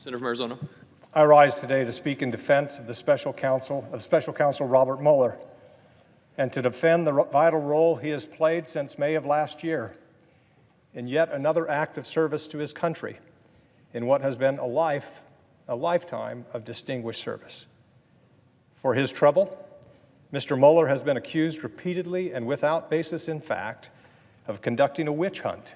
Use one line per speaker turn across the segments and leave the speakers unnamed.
Senator from Arizona.
I rise today to speak in defense of the Special Counsel Robert Mueller and to defend the vital role he has played since May of last year in yet another act of service to his country in what has been a lifetime of distinguished service. For his trouble, Mr. Mueller has been accused repeatedly and without basis in fact of conducting a witch hunt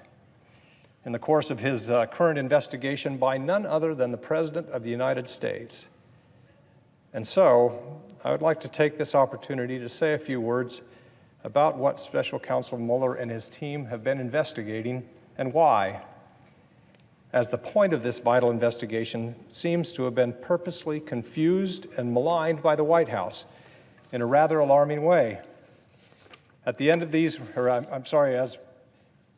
in the course of his current investigation by none other than the President of the United States. And so, I would like to take this opportunity to say a few words about what Special Counsel Mueller and his team have been investigating and why, as the point of this vital investigation seems to have been purposely confused and maligned by the White House in a rather alarming way. At the end of these, as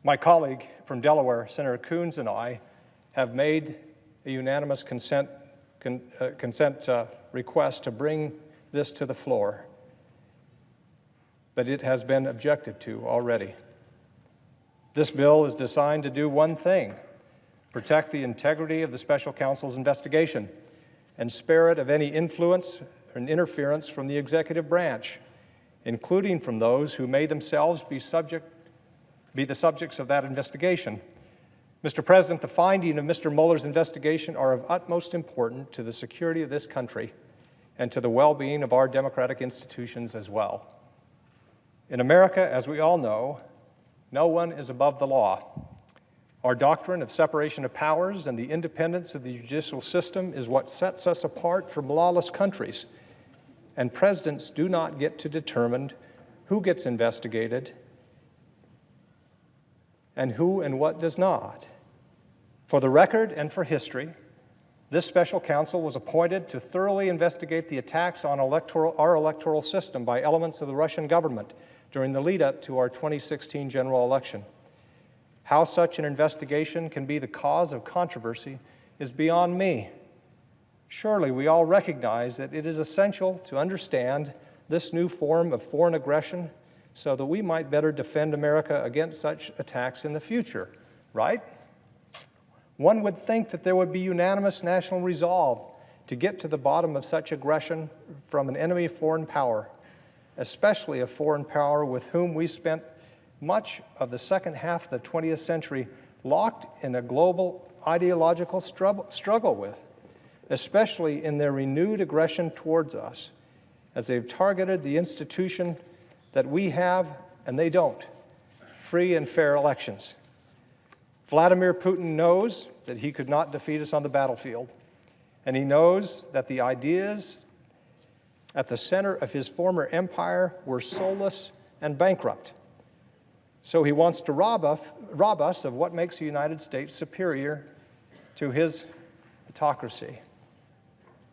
my colleague from Delaware, Senator Coons, and I have made a unanimous consent request to bring this to the floor, but it has been objected to already. This bill is designed to do one thing: protect the integrity of the Special Counsel's investigation and spare it of any influence and interference from the executive branch, including from those who may themselves be the subjects of that investigation. Mr. President, the findings of Mr. Mueller's investigation are of utmost importance to the security of this country and to the well-being of our democratic institutions as well. In America, as we all know, no one is above the law. Our doctrine of separation of powers and the independence of the judicial system is what sets us apart from lawless countries, and presidents do not get to determine who gets investigated and who and what does not. For the record and for history, this special counsel was appointed to thoroughly investigate the attacks on our electoral system by elements of the Russian government during the lead-up to our 2016 general election. How such an investigation can be the cause of controversy is beyond me. Surely we all recognize that it is essential to understand this new form of foreign aggression so that we might better defend America against such attacks in the future, right? One would think that there would be unanimous national resolve to get to the bottom of such aggression from an enemy foreign power, especially a foreign power with whom we spent much of the second half of the 20th century locked in a global ideological struggle with, especially in their renewed aggression towards us, as they've targeted the institution that we have, and they don't: free and fair elections. Vladimir Putin knows that he could not defeat us on the battlefield, and he knows that the ideas at the center of his former empire were soulless and bankrupt. So he wants to rob us of what makes the United States superior to his autocracy.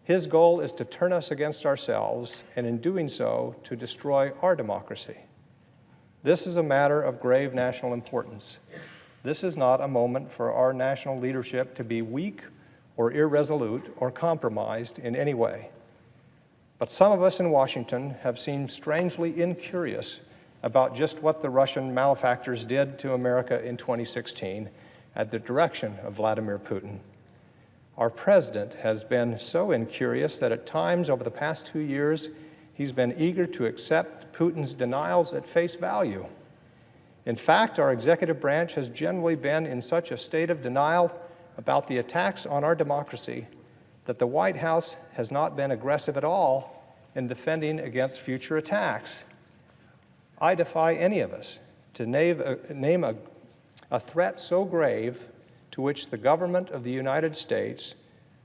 His goal is to turn us against ourselves, and in doing so, to destroy our democracy. This is a matter of grave national importance. This is not a moment for our national leadership to be weak or irresolute or compromised in any way. But some of us in Washington have seemed strangely incurious about just what the Russian malefactors did to America in 2016 at the direction of Vladimir Putin. Our president has been so incurious that at times over the past 2 years, he's been eager to accept Putin's denials at face value. In fact, our executive branch has generally been in such a state of denial about the attacks on our democracy that the White House has not been aggressive at all in defending against future attacks. I defy any of us to name a threat so grave to which the government of the United States,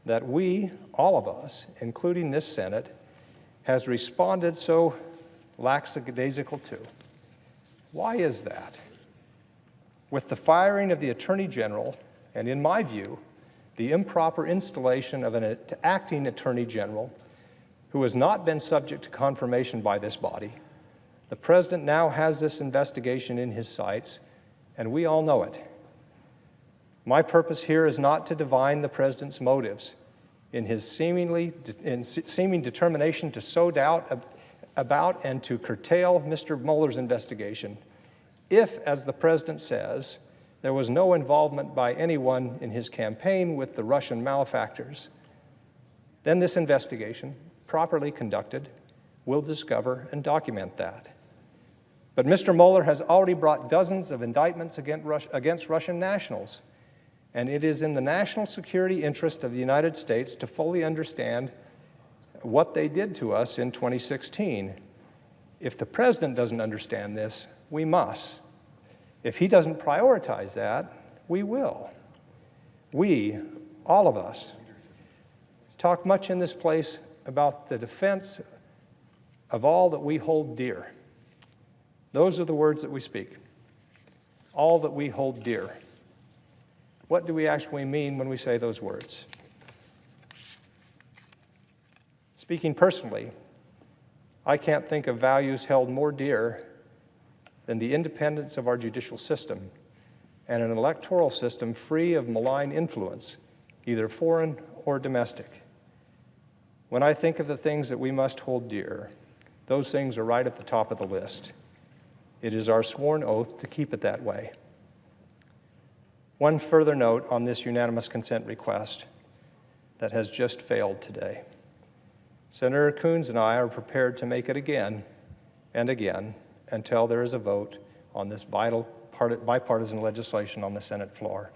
that we, all of us, including this Senate, has responded so lackadaisical to. Why is that? With the firing of the Attorney General, and in my view, the improper installation of an acting Attorney General who has not been subject to confirmation by this body, the President now has this investigation in his sights, and we all know it. My purpose here is not to divine the President's motives in his seeming determination to sow doubt about and to curtail Mr. Mueller's investigation. If, as the President says, there was no involvement by anyone in his campaign with the Russian malefactors, then this investigation, properly conducted, will discover and document that. But Mr. Mueller has already brought dozens of indictments against Russian nationals, and it is in the national security interest of the United States to fully understand what they did to us in 2016. If the president doesn't understand this, we must. If he doesn't prioritize that, we will. We, all of us, talk much in this place about the defense of all that we hold dear. Those are the words that we speak. All that we hold dear. What do we actually mean when we say those words? Speaking personally, I can't think of values held more dear than the independence of our judicial system and an electoral system free of malign influence, either foreign or domestic. When I think of the things that we must hold dear, those things are right at the top of the list. It is our sworn oath to keep it that way. One further note on this unanimous consent request that has just failed today. Senator Coons and I are prepared to make it again and again until there is a vote on this vital bipartisan legislation on the Senate floor.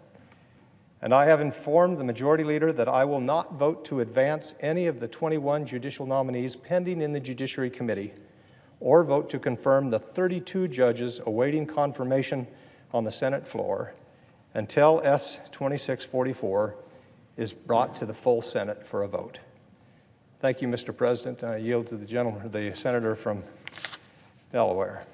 And I have informed the Majority Leader that I will not vote to advance any of the 21 judicial nominees pending in the Judiciary Committee or vote to confirm the 32 judges awaiting confirmation on the Senate floor until S. 2644 is brought to the full Senate for a vote. Thank you, Mr. President. I yield to the senator from Delaware.